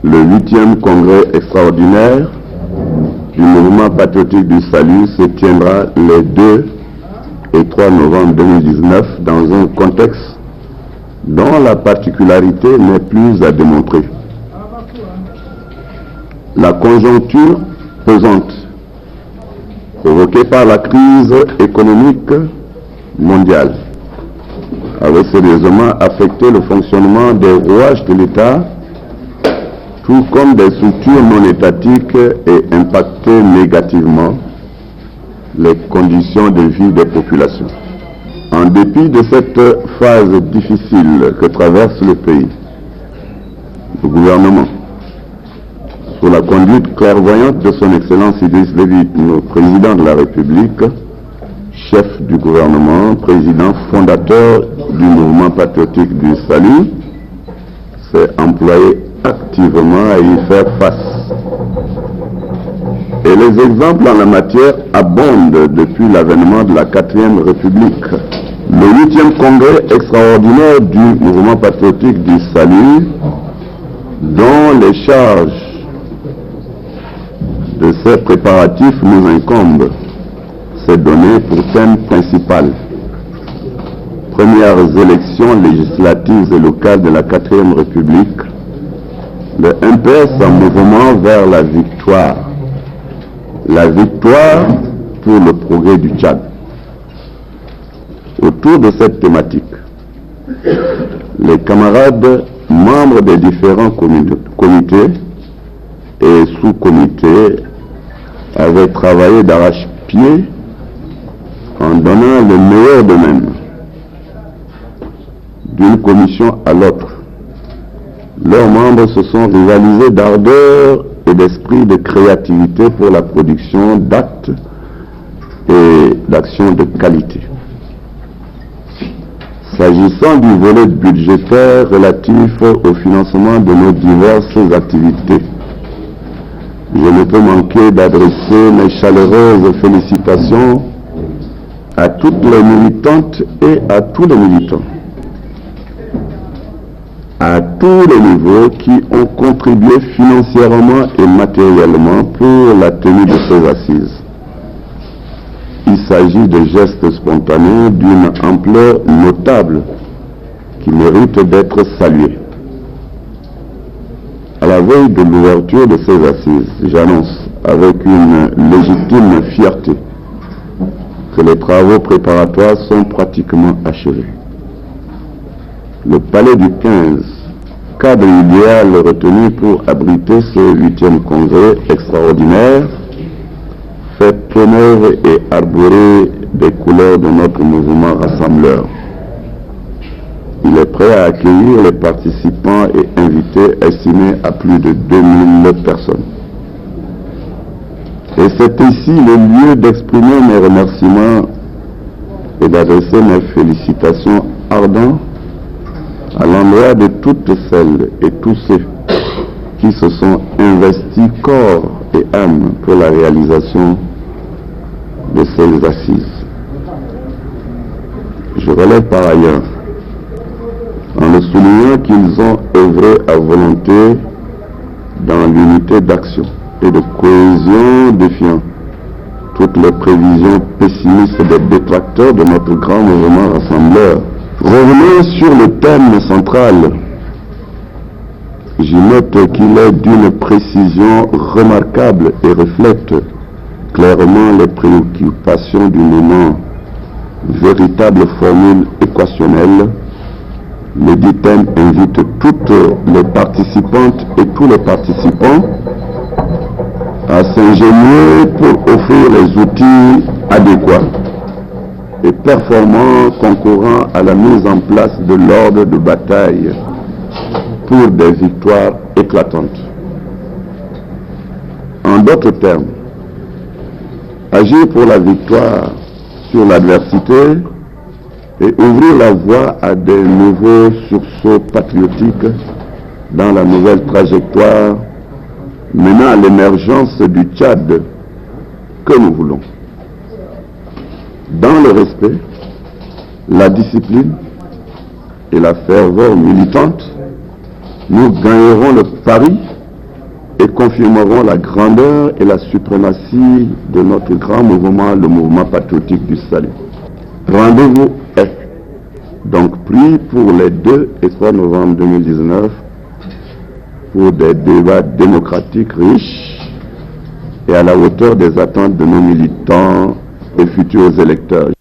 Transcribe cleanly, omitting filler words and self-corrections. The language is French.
Le 8e congrès extraordinaire du mouvement patriotique du salut se tiendra les 2 et 3 novembre 2019 dans un contexte dont la particularité n'est plus à démontrer. La conjoncture pesante provoquée par la crise économique mondiale avait sérieusement affecté le fonctionnement des rouages de l'État, tout comme des structures non étatiques, et impacté négativement les conditions de vie des populations. En dépit de cette phase difficile que traverse le pays, le gouvernement, sous la conduite clairvoyante de son Excellence Idriss Déby, le président de la République, chef du gouvernement, président fondateur du mouvement patriotique du salut, s'est employé activement à y faire face. Et les exemples en la matière abondent depuis l'avènement de la 4e République. Le 8e congrès extraordinaire du mouvement patriotique du salut, dont les charges de ces préparatifs nous incombent, s'est donné pour thème principal: premières élections législatives et locales de la 4e République, le MPS en mouvement vers la victoire pour le progrès du Tchad. Autour de cette thématique, les camarades membres des différents comités et sous-comités avaient travaillé d'arrache-pied en donnant le meilleur d'eux-mêmes, d'une commission à l'autre. Leurs membres se sont rivalisés d'ardeur et d'esprit de créativité pour la production d'actes et d'actions de qualité. S'agissant du volet budgétaire relatif au financement de nos diverses activités, je ne peux manquer d'adresser mes chaleureuses félicitations à toutes les militantes et à tous les militants, à tous les niveaux, qui ont contribué financièrement et matériellement pour la tenue de ces assises. Il s'agit de gestes spontanés d'une ampleur notable qui méritent d'être salués. À la veille de l'ouverture de ces assises, j'annonce avec une légitime fierté que les travaux préparatoires sont pratiquement achevés. Le palais du 15, cadre idéal retenu pour abriter ce 8e congrès extraordinaire, fait honneur et arborer des couleurs de notre mouvement rassembleur. Il est prêt à accueillir les participants et invités estimés à plus de 2000 personnes. Et c'est ici le lieu d'exprimer mes remerciements et d'adresser mes félicitations ardentes à l'endroit de toutes celles et tous ceux qui se sont investis corps et âme pour la réalisation de ces assises. Je relève par ailleurs, en le soulignant, qu'ils ont œuvré à volonté dans l'unité d'action et de cohésion, défiant toutes les prévisions pessimistes des détracteurs de notre grand mouvement rassembleur. Revenons sur le thème central. J'y note qu'il est d'une précision remarquable et reflète clairement les préoccupations du moment. Véritable formule équationnelle, le dit thème invite toutes les participantes et tous les participants à s'ingénier pour offrir les outils adéquats et performants concourant à la mise en place de l'ordre de bataille pour des victoires éclatantes. En d'autres termes, agir pour la victoire sur l'adversité et ouvrir la voie à des nouveaux sursauts patriotiques dans la nouvelle trajectoire menant à l'émergence du Tchad que nous voulons. Dans le respect, la discipline et la ferveur militante, nous gagnerons le pari et confirmeront la grandeur et la suprématie de notre grand mouvement, le mouvement patriotique du salut. Rendez-vous est donc pris pour les 2 et 3 novembre 2019 pour des débats démocratiques riches et à la hauteur des attentes de nos militants et futurs électeurs.